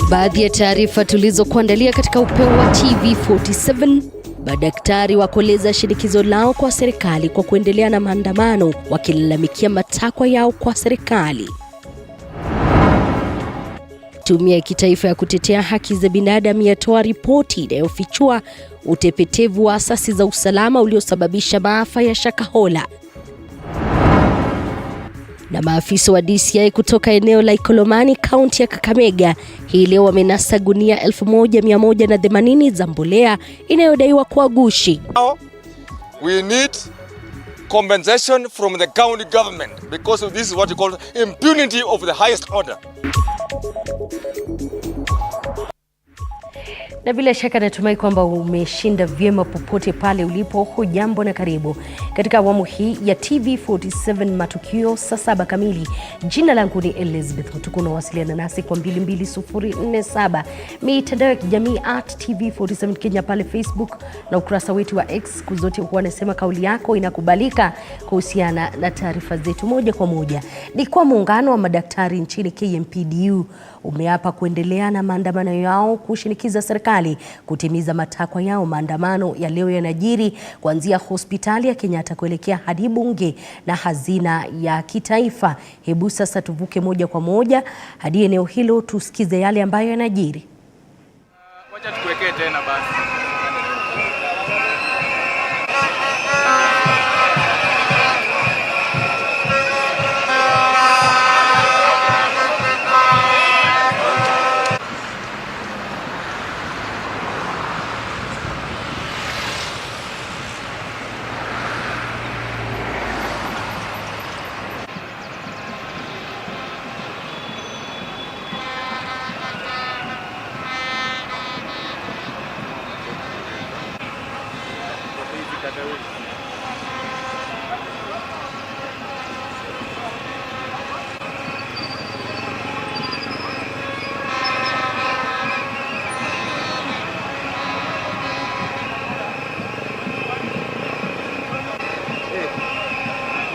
Baadhi ya taarifa tulizokuandalia katika upeo wa TV47. Madaktari wakoleza shinikizo lao kwa serikali kwa kuendelea na maandamano wakilalamikia matakwa yao kwa serikali. Tume ya kitaifa ya kutetea haki za binadamu yatoa ripoti inayofichua utepetevu wa asasi za usalama uliosababisha maafa ya Shakahola. Na maafisa wa DCI kutoka eneo la Ikolomani, kaunti ya Kakamega, hii leo wamenasa gunia 1180 za mbolea inayodaiwa kuwa gushi. Now we need compensation from the county government because this is what you call impunity of the highest order. Na bila shaka natumai kwamba umeshinda vyema popote pale ulipo. Hujambo na karibu katika awamu hii ya TV47 Matukio saa 7 kamili. Jina langu ni Elizabeth Mutuku, unawasiliana nasi kwa 22047. Mitandao ya kijamii @TV47 Kenya pale Facebook na ukurasa wetu wa X. Siku zote huwa nasema kauli yako inakubalika kuhusiana na taarifa zetu moja kwa moja. Ni kwa muungano wa madaktari nchini KMPDU umeapa kuendelea na maandamano yao kushinikiza serikali kutimiza matakwa yao. Maandamano ya leo yanajiri kuanzia hospitali ya Kenyatta kuelekea hadi bunge na hazina ya kitaifa. Hebu sasa tuvuke moja kwa moja hadi eneo hilo tusikize yale ambayo yanajiri. Wacha tukuwekee tena basi.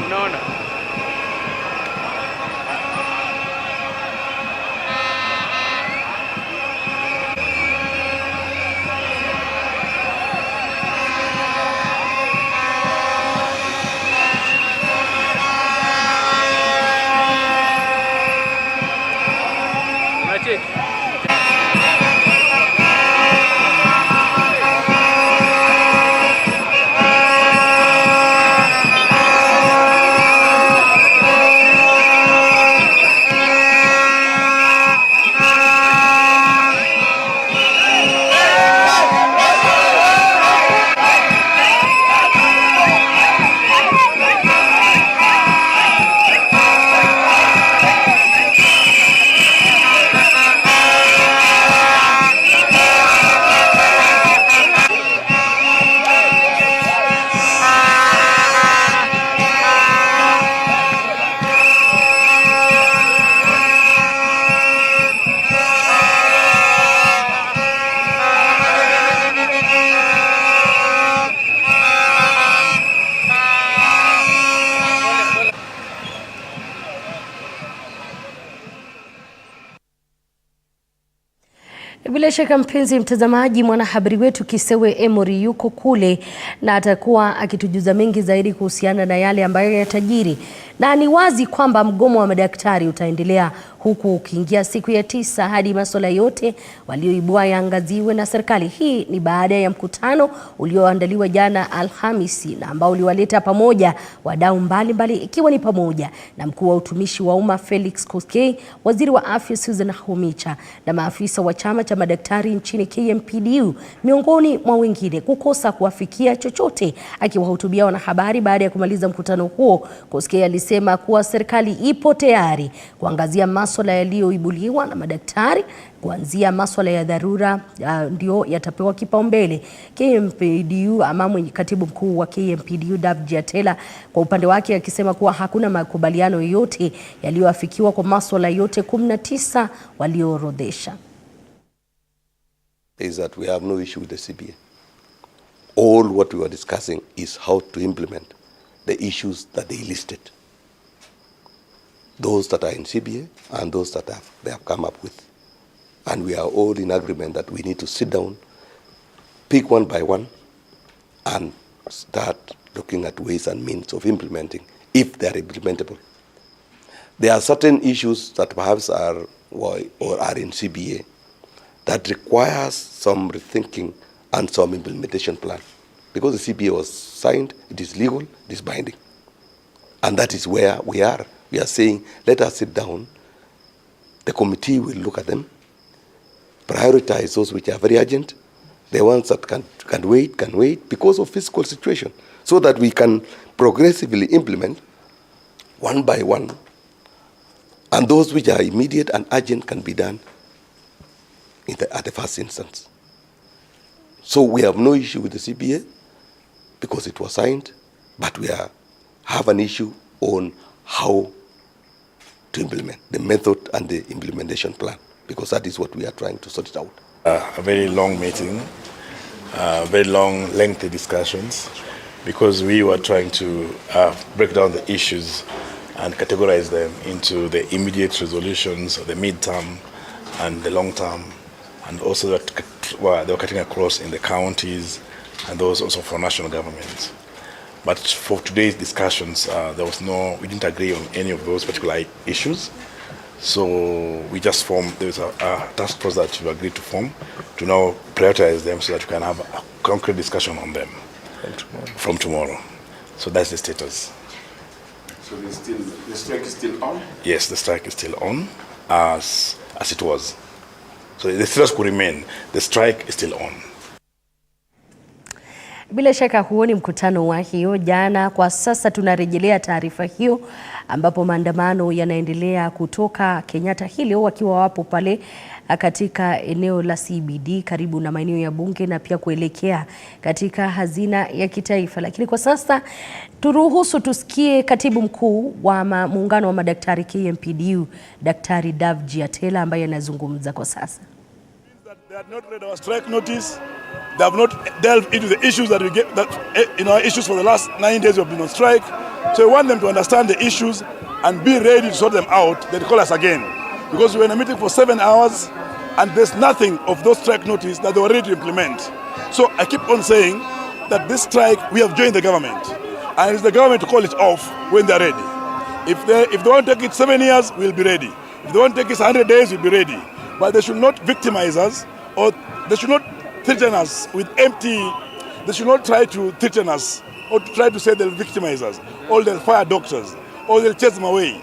Unaona? Bila shaka mpenzi mtazamaji, mwanahabari wetu Kisewe Emory yuko kule na atakuwa akitujuza mengi zaidi kuhusiana na yale ambayo yatajiri. Na ni wazi kwamba mgomo wa madaktari utaendelea huku ukiingia siku ya 9 hadi masuala yote walioibua yaangaziwe na serikali. Hii ni baada ya mkutano ulioandaliwa jana Alhamisi na ambao uliwaleta pamoja wadau mbalimbali, ikiwa ni pamoja na mkuu wa utumishi wa umma Felix Koskei, waziri wa afya Susan Humicha na maafisa wa chama cha madaktari nchini KMPDU, miongoni mwa wengine, kukosa kuafikia chochote. Akiwahutubia wanahabari baada ya kumaliza mkutano huo, Koskei alisema kuwa serikali ipo tayari kuangazia masuala yaliyoibuliwa na madaktari, kuanzia masuala ya dharura ndio yatapewa kipaumbele. KMPDU ama katibu mkuu wa KMPDU David Atela kwa upande wake akisema kuwa hakuna makubaliano yoyote yaliyoafikiwa kwa masuala yote 19 walioorodhesha. Is that we have no issue with the CBA. All what we were discussing is how to implement the issues that they listed. those that are in CBA and those that they have come up with. And we are all in agreement that we need to sit down, pick one by one, and start looking at ways and means of implementing, if they are implementable. There are certain issues that perhaps are in CBA that requires some rethinking and some implementation plan. Because the CBA was signed, it is legal, it is binding. And that is where we are. We are saying, let us sit down, the committee will look at them, prioritize those which are very urgent, the ones that can wait because of fiscal situation, so that we can progressively implement one by one, and those which are immediate and urgent can be done at the first instance. So we have no issue with the CBA because it was signed, but we have an issue on how to implement the method and the implementation plan, because that is what we are trying to sort it out. A very long meeting, very long, lengthy discussions, because we were trying to break down the issues and categorize them into the immediate resolutions, the mid-term and the long-term, and also they were cutting across in the counties and those also for national governments. But for today's discussions, we didn't agree on any of those particular issues. So we just formed, there's a task force that we agreed to form to now prioritize them so that we can have a concrete discussion on them from tomorrow. So that's the status. So the strike is still on? Yes, the strike is still on as it was. So the status could remain. The strike is still on. Bila shaka huoni mkutano wa hiyo jana. Kwa sasa tunarejelea taarifa hiyo ambapo maandamano yanaendelea kutoka Kenyatta Hill wakiwa wapo pale katika eneo la CBD karibu na maeneo ya bunge na pia kuelekea katika hazina ya kitaifa. Lakini kwa sasa turuhusu tusikie katibu mkuu wa muungano wa madaktari KMPDU, Daktari Davji Atela ambaye anazungumza kwa sasa. They have not read our strike notice. They have not delved into the issues that we get, our issues for the last 9 days we have been on strike. So we want them to understand the issues and be ready to sort them out. They call us again. Because we were in a meeting for 7 hours and there's nothing of those strike notice that they were ready to implement. So I keep on saying that this strike, we have joined the government. And it's the government to call it off when they're ready. If they want to take it 7 years, we'll be ready. If they want to take it 100 days, we'll be ready. But they should not victimize us, or they should not threaten us with empty, they should not try to threaten us or to try to say they'll victimize us, or they'll fire doctors, or they'll chase them away.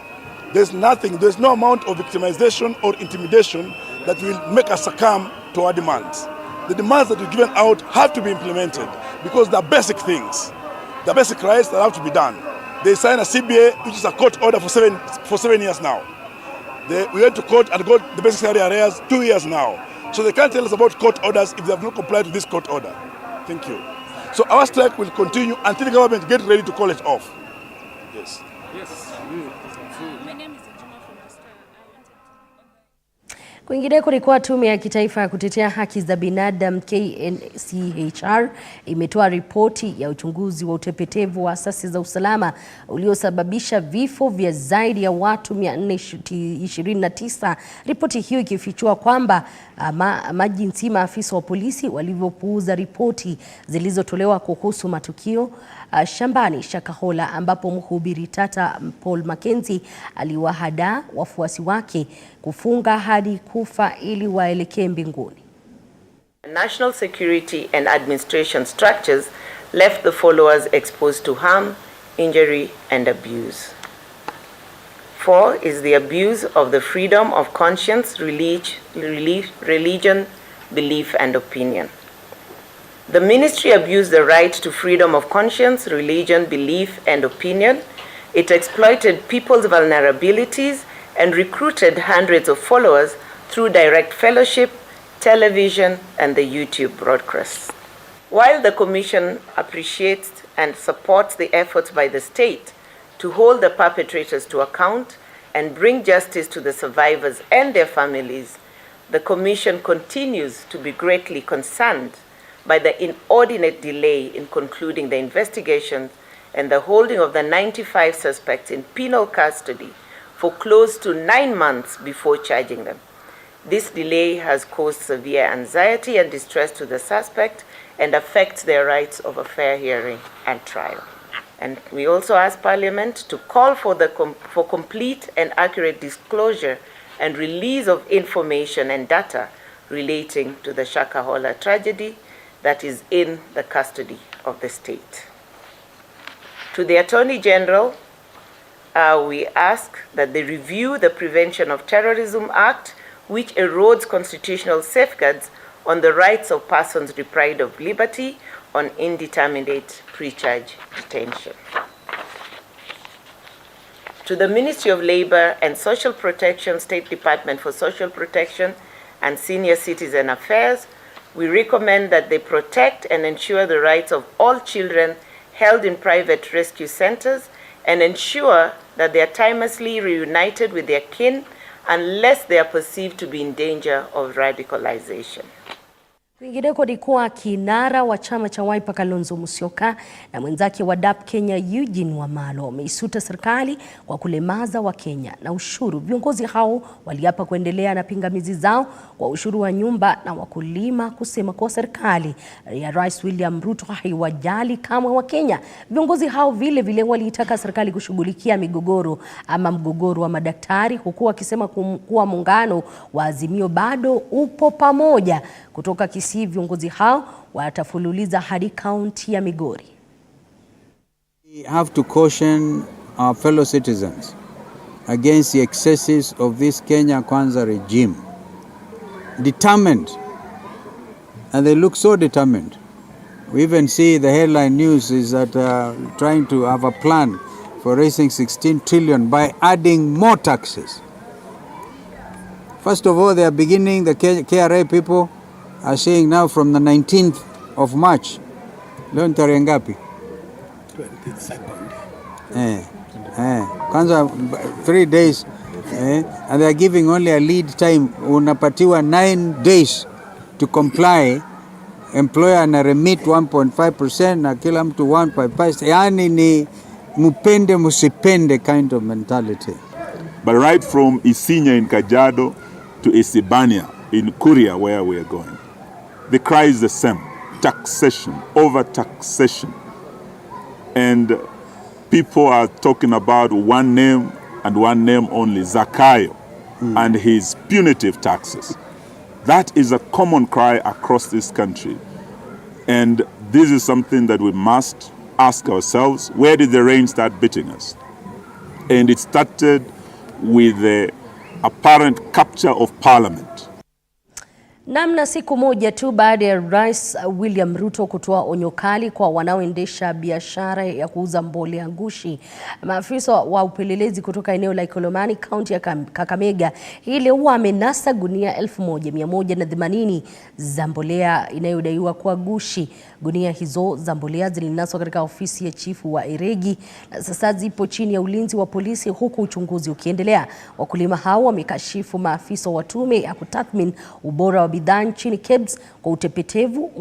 There's no amount of victimization or intimidation that will make us succumb to our demands. The demands that we've given out have to be implemented because they're basic things, the basic rights that have to be done. They signed a CBA, which is a court order for 7 years now. We went to court and got the basic salary arrears 2 years now. So they can't tell us about court orders if they have not complied with this court order. Thank you. So our strike will continue until the government gets ready to call it off. Yes. Yes. My name is Juma from the Star. Kwingineko ni kwa tume ya kitaifa ya kutetea haki za binadamu KNCHR imetoa ripoti ya uchunguzi wa utepetevu wa asasi za usalama uliosababisha vifo vya zaidi ya watu 429. Ripoti hiyo ikifichua kwamba majinsi maafisa wa polisi walivyopuuza ripoti zilizotolewa kuhusu matukio shambani Shakahola ambapo mhubiri tata Paul Mackenzie aliwahadaa wafuasi wake kufunga hadi kufa ili waelekee mbinguni. National security and administration structures left the followers exposed to harm, injury and abuse. 4 is the abuse of the freedom of conscience, religion, belief and opinion. The ministry abused the right to freedom of conscience, religion, belief and opinion. It exploited people's vulnerabilities and recruited hundreds of followers through direct fellowship, television and the YouTube broadcasts. While the Commission appreciates and supports the efforts by the state to hold the perpetrators to account and bring justice to the survivors and their families, the Commission continues to be greatly concerned by the inordinate delay in concluding the investigations and the holding of the 95 suspects in penal custody for close to 9 months before charging them. This delay has caused severe anxiety and distress to the suspect and affects their rights of a fair hearing and trial. And we also ask Parliament to call for complete and accurate disclosure and release of information and data relating to the Shakahola tragedy that is in the custody of the state. To the Attorney General, we ask that they review the Prevention of Terrorism Act, which erodes constitutional safeguards on the rights of persons deprived of liberty on indeterminate pre-charge detention. To the Ministry of Labor and Social Protection, State Department for Social Protection and Senior Citizen Affairs, we recommend that they protect and ensure the rights of all children held in private rescue centers and ensure that they are timelessly reunited with their kin unless they are perceived to be in danger of radicalization. Kwingineko ni kuwa kinara wa chama cha Wiper Kalonzo Musyoka na mwenzake wa DAP Kenya Eugene Wamalwa wameisuta serikali kwa kulemaza wa Kenya na ushuru. Viongozi hao waliapa kuendelea na pingamizi zao kwa ushuru wa nyumba na wakulima, kusema kwa serikali ya Rais William Ruto haiwajali kama wa Kenya. Viongozi hao vile waliitaka serikali kushughulikia mgogoro wa madaktari, huku wakisema kuwa muungano wa Azimio bado upo pamoja. Kutoka Kisii, viongozi hao watafululiza hadi kaunti ya Migori. We have to caution our fellow citizens against the excesses of this Kenya Kwanza regime. Determined, and they look so determined. We even see the headline news is that trying to have a plan for raising 16 trillion by adding more taxes. First of all, they are beginning, the KRA people are saying now from the 19th of March. Leo ni tarehe ngapi? 22nd. Kwanza 3 days. And they are giving only a lead time. Unapatiwa 9 days to comply. Employer ana remit 1.5% na kila mtu 1.5%. Yani ni mupende musipende kind of mentality. But right from Isinya in Kajiado to Isibania in Kuria, where we are going, the cry is the same: taxation, over-taxation. And people are talking about one name and one name only, Zakayo, and his punitive taxes. That is a common cry across this country. And this is something that we must ask ourselves: where did the rain start beating us? And it started with the apparent capture of Parliament. Namna siku moja tu baada ya Rais William Ruto kutoa onyo kali kwa wanaoendesha biashara ya kuuza mbolea ngushi, maafisa wa upelelezi kutoka eneo la Ikolomani, kaunti ya Kakamega, hii leo wamenasa gunia 1180 za mbolea inayodaiwa kuwa gushi. Gunia hizo za mbolea zilinaswa katika ofisi ya chifu wa Eregi na sasa zipo chini ya ulinzi wa polisi, huku uchunguzi ukiendelea. Wakulima hao wamekashifu maafisa wa tume ya kutathmini ubora wa bidhaa nchini KEBS kwa utepetevu,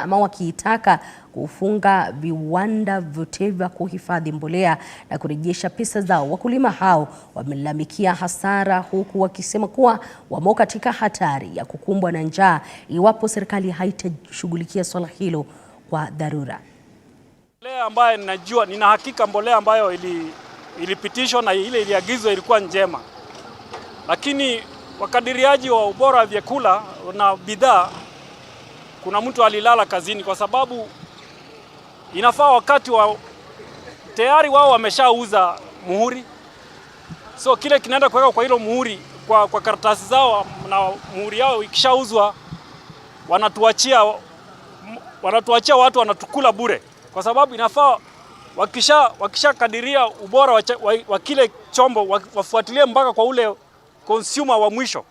wakiitaka kufunga viwanda vyote vya kuhifadhi mbolea na kurejesha pesa zao. Wakulima hao wamelalamikia hasara, huku wakisema kuwa wamo katika hatari ya kukumbwa na njaa iwapo serikali haitashughulikia swala hilo kwa dharura. Mbolea ambayo ninajua, nina hakika mbolea ambayo ilipitishwa na ile iliagizwa ilikuwa njema. Lakini wakadiriaji wa ubora wa vyakula na bidhaa, kuna mtu alilala kazini, kwa sababu inafaa wakati wa tayari wao wameshauza muhuri. So kile kinaenda kuweka kwa hilo muhuri kwa karatasi zao, na muhuri yao ikishauzwa wanatuachia watu wanatukula bure, kwa sababu inafaa wakisha kadiria ubora wa kile chombo wafuatilie mpaka kwa ule consumer wa mwisho.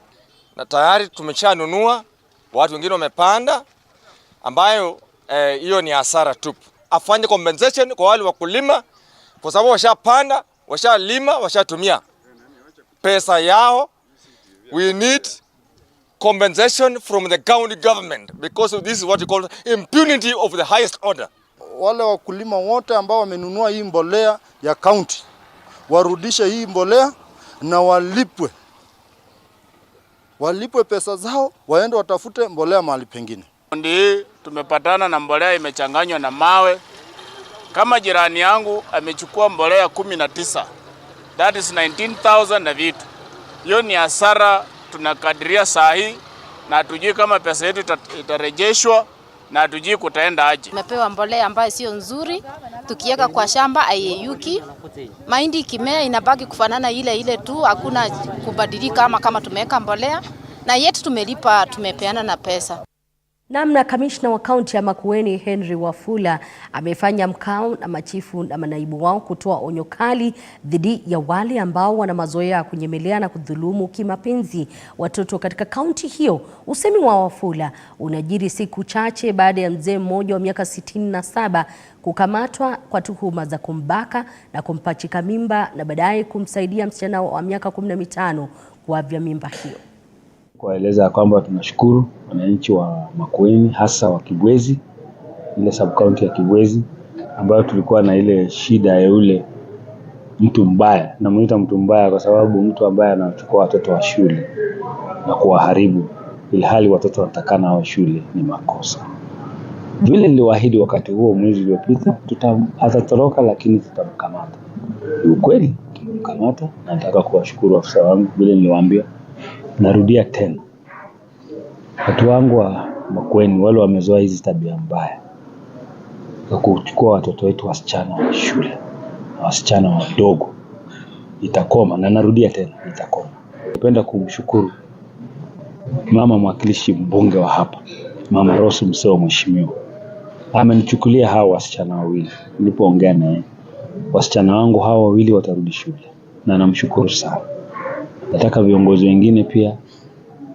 Na tayari tumeshanunua, watu wengine wamepanda, ambayo hiyo ni hasara tupu. Afanye compensation kwa wale wakulima, kwa sababu washapanda, washalima, washatumia pesa yao. We need compensation from the county government, because this is what you call impunity of the highest order. Wale wakulima wote ambao wamenunua hii mbolea ya county warudishe hii mbolea na walipwe pesa zao, waende watafute mbolea mahali pengine. Ndi tumepatana na mbolea imechanganywa na mawe. Kama jirani yangu amechukua mbolea 19, that is 19,000 na vitu. Hiyo ni hasara tunakadiria saa hii, na hatujui kama pesa yetu itarejeshwa, na hatujui kutaenda aje. Tumepewa mbolea ambayo sio nzuri, tukiweka kwa shamba haiyeyuki. Mahindi ikimea inabaki kufanana ile tu, hakuna kubadilika kama tumeweka mbolea, na yetu tumelipa, tumepeana na pesa. Namna kamishna wa kaunti ya Makueni Henry Wafula amefanya mkao na machifu na manaibu wao kutoa onyo kali dhidi ya wale ambao wana mazoea ya kunyemelea na kudhulumu kimapenzi watoto katika kaunti hiyo. Usemi wa Wafula unajiri siku chache baada ya mzee mmoja wa miaka 67 kukamatwa kwa tuhuma za kumbaka na kumpachika mimba na baadaye kumsaidia msichana wa miaka 15 kuavya mimba hiyo. Kueleza kwamba tunashukuru wananchi wa Makueni, hasa wa Kibwezi, ile sub-county ya Kibwezi, ambayo tulikuwa na ile shida ya yule mtu mbaya. Namuita mtu mbaya kwa sababu mtu ambaye anachukua watoto wa shule na kuwaharibu ilhali watoto wanatakana wa shule ni makosa. Vile niliwaahidi wakati huo mwezi uliopita, atatoroka lakini tutamkamata. Ni ukweli tutamkamata, na nataka kuwashukuru afisa wangu vile niliwaambia. Narudia tena, watu wangu wa Makueni wale wamezoea hizi tabia mbaya za kuchukua watoto wetu wasichana wa shule na wasichana wadogo, itakoma. Na narudia tena, itakoma. Napenda kumshukuru mama mwakilishi mbunge wa hapa, Mama Rose Mseo mheshimiwa. Amenichukulia hao wasichana wawili. Nilipoongea naye, wasichana wangu hao wawili watarudi shule, na namshukuru sana. Nataka viongozi wengine pia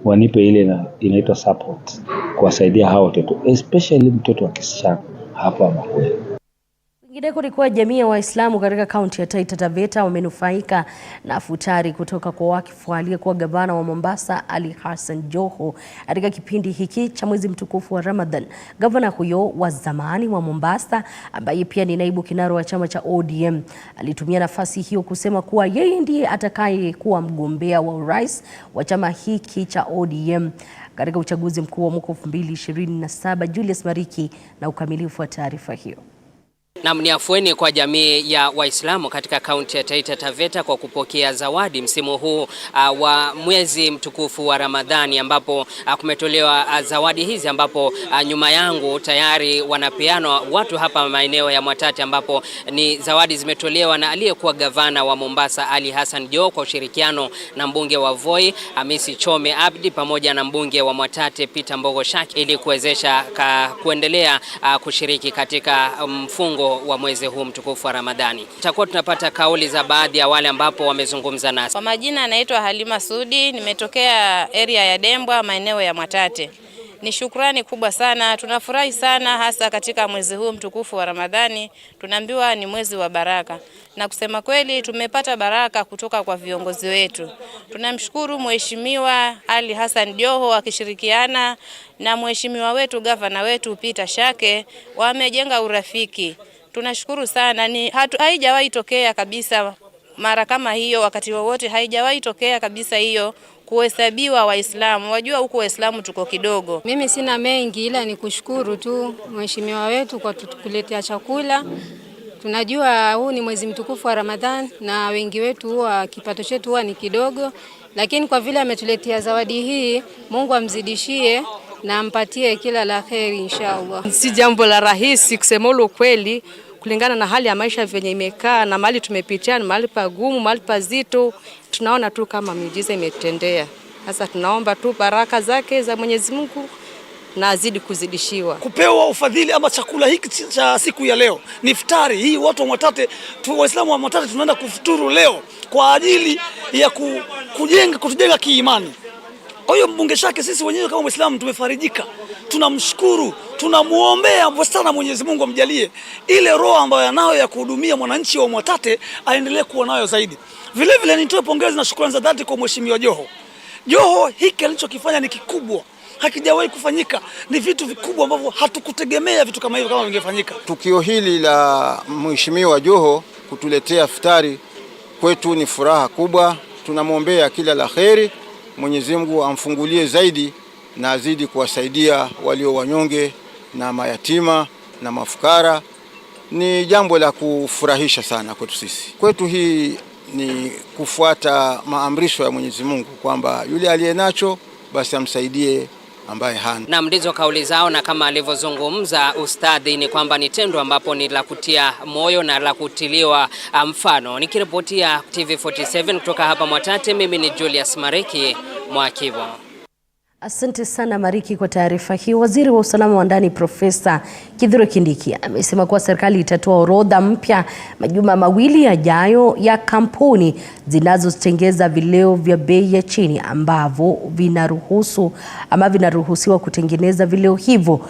wanipe ile inaitwa support kuwasaidia hao watoto, especially mtoto wa kisichana hapa Makueni. Kwingineko ni kuwa jamii ya Waislamu katika kaunti ya Taita Taveta wamenufaika na futari kutoka kwa wakifu aliyekuwa gavana wa Mombasa Ali Hassan Joho katika kipindi hiki cha mwezi mtukufu wa Ramadhan. Gavana huyo wa zamani wa Mombasa, ambaye pia ni naibu kinara wa chama cha ODM, alitumia nafasi hiyo kusema kuwa yeye ndiye atakaye kuwa mgombea wa urais wa chama hiki cha ODM katika uchaguzi mkuu wa mwaka 2027. Julius Mariki na ukamilifu wa taarifa hiyo. Na ni afueni kwa jamii ya Waislamu katika kaunti ya Taita Taveta kwa kupokea zawadi msimu huu wa mwezi mtukufu wa Ramadhani, ambapo kumetolewa zawadi hizi, ambapo nyuma yangu tayari wanapeana watu hapa maeneo ya Mwatate, ambapo ni zawadi zimetolewa na aliyekuwa gavana wa Mombasa Ali Hassan Joho kwa ushirikiano na mbunge wa Voi Hamisi Chome Abdi pamoja na mbunge wa Mwatate Peter Mbogo Shaki, ili kuwezesha kuendelea kushiriki katika mfungo wa mwezi huu mtukufu wa Ramadhani. Tutakuwa tunapata kauli za baadhi ya wale ambapo wamezungumza nasi. Kwa majina naitwa Halima Sudi, nimetokea area ya Dembwa, maeneo ya Mwatate. Ni shukrani kubwa sana, tunafurahi sana hasa katika mwezi huu mtukufu wa Ramadhani. Tunaambiwa ni mwezi wa baraka, na kusema kweli tumepata baraka kutoka kwa viongozi wetu. Tunamshukuru Mheshimiwa Ali Hassan Joho akishirikiana na mheshimiwa wetu gavana wetu Peter Shake, wamejenga urafiki. Tunashukuru sana, haijawahi tokea kabisa mara kama hiyo, wakati wowote haijawahi tokea kabisa hiyo kuhesabiwa Waislamu. Wajua huko Waislamu tuko kidogo. Mimi sina mengi, ila ni kushukuru tu mheshimiwa wetu kwa kutuletea chakula. Tunajua huu ni mwezi mtukufu wa Ramadhan na wengi wetu huwa kipato chetu huwa ni kidogo, lakini kwa vile ametuletea zawadi hii, Mungu amzidishie na ampatie kila la kheri inshallah. Si jambo la rahisi kusema ukweli, kulingana na hali ya maisha venye imekaa na mahali tumepitia, mahali pagumu, mahali pazito. Tunaona tu kama miujiza imetendea. Sasa tunaomba tu baraka zake za Mwenyezi Mungu na azidi kuzidishiwa. Kupewa ufadhili ama chakula hiki cha siku ya leo ni iftari hii, watu wa Mwatate, Waislamu wa Mwatate tunaenda kufuturu leo kwa ajili ya kutujenga kiimani. Kwa hiyo mbunge Shake, sisi wenyewe kama Waislamu tumefarijika. Tunamshukuru, tunamuombea sana Mwenyezi Mungu amjalie ile roho ambayo anayo ya kuhudumia mwananchi wa Mwatate aendelee kuwa nayo zaidi. Vile vile nitoe pongezi na shukrani za dhati kwa mheshimiwa Joho. Joho hiki alichokifanya ni kikubwa. Hakijawahi kufanyika. Ni vitu vikubwa ambavyo hatukutegemea vitu kama hivyo kama vingefanyika. Tukio hili la mheshimiwa Joho kutuletea iftari kwetu ni furaha kubwa. tunamwombea kila la kheri, Mwenyezi Mungu amfungulie zaidi na azidi kuwasaidia walio wanyonge na mayatima na mafukara. Ni jambo la kufurahisha sana kwetu sisi. Kwetu hii ni kufuata maamrisho ya Mwenyezi Mungu kwamba yule aliyenacho basi amsaidie ambaye hana. Na ndizo kauli zao, na kama alivyozungumza ustadhi ni kwamba ni tendo ambapo ni la kutia moyo na la kutiliwa mfano. Nikiripotia TV47 kutoka hapa Mwatate, mimi ni Julius Mariki Mwakibo. Asante sana Mariki kwa taarifa hii. Waziri wa usalama wa ndani Profesa Kithure Kindiki amesema kuwa serikali itatoa orodha mpya majuma mawili yajayo ya kampuni zinazotengeza vileo vya bei ya chini ambavyo vinaruhusiwa kutengeneza vileo hivyo.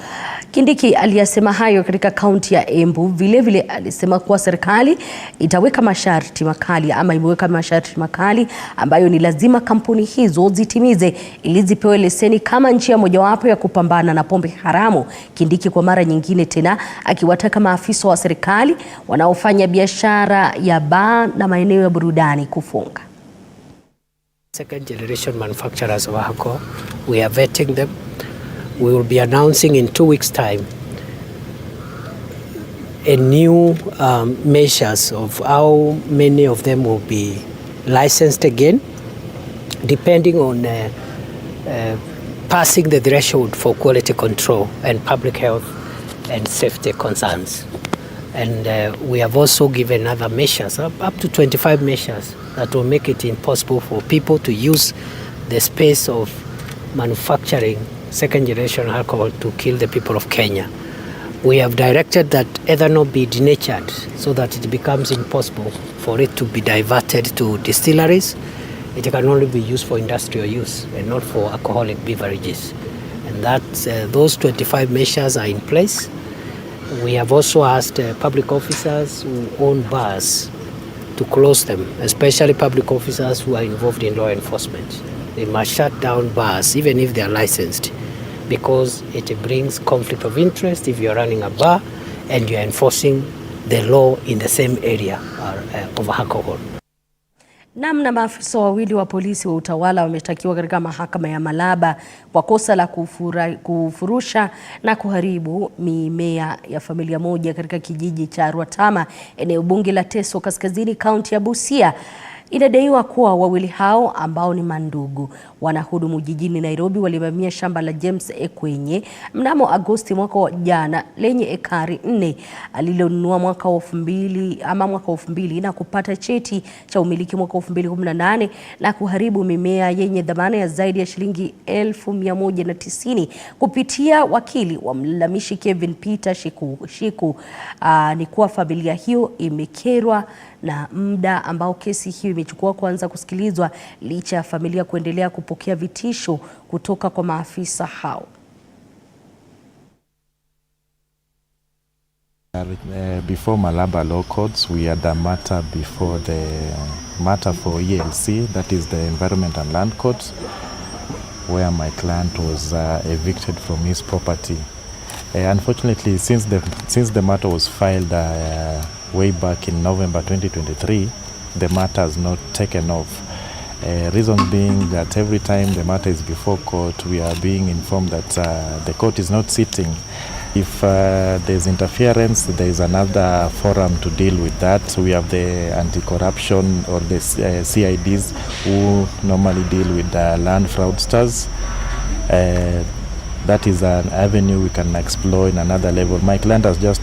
Kindiki aliyasema hayo katika kaunti ya Embu. Vile vile alisema kuwa serikali itaweka masharti makali imeweka masharti makali ambayo ni lazima kampuni hizo zitimize ili zipewe leseni kama njia mojawapo ya kupambana na pombe haramu. Kindiki kwa mara nyingine tena akiwataka maafisa wa serikali wanaofanya biashara ya baa na maeneo ya burudani kufunga. Second generation manufacturers of alcohol, we are vetting them. We will be announcing in 2 weeks' time a new measures of how many of them will be licensed again, depending on passing the threshold for quality control and public health and safety concerns. And we have also given other measures, up to 25 measures, that will make it impossible for people to use the space of manufacturing second generation alcohol to kill the people of Kenya. We have directed that ethanol be denatured so that it becomes impossible for it to be diverted to distilleries. It can only be used for industrial use and not for alcoholic beverages. And that those 25 measures are in place. We have also asked public officers who own bars to close them, especially public officers who are involved in law enforcement. They must shut down bars even if they are licensed, because it brings conflict of interest if you are running a bar and you are enforcing the law in the same area of alcohol. Na maafisa wawili wa polisi wa utawala wameshtakiwa katika mahakama ya Malaba kwa kosa la kufurusha na kuharibu mimea ya familia moja katika kijiji cha Rwatama, eneo bunge la Teso Kaskazini, kaunti ya Busia. Inadaiwa kuwa wawili hao ambao ni mandugu wanahudumu jijini Nairobi walivamia shamba la James Ekwenye mnamo Agosti mwaka jana lenye ekari 4 alilonunua mwaka 2000 na kupata cheti cha umiliki mwaka 2018 na kuharibu mimea yenye dhamana ya zaidi ya shilingi 1190 kupitia wakili wa mlalamishi Kevin Peter Shiku. Ni kuwa familia hiyo imekerwa na muda ambao kesi hiyo imechukua kuanza kusikilizwa licha ya familia kuendelea kupokea vitisho kutoka kwa maafisa hao. Before Malaba Law Courts, we had a matter before the matter for ELC, that is the Environment and Land Court, where my client was evicted from his property. Unfortunately, since the matter was filed way back in November 2023, the matter has not taken off. Reason being that every time the matter is before court, we are being informed that the court is not sitting. If there's interference, there is another forum to deal with that. We have the anti-corruption or the CIDs who normally deal with the land fraudsters. That is an avenue we can explore in another level. My client has just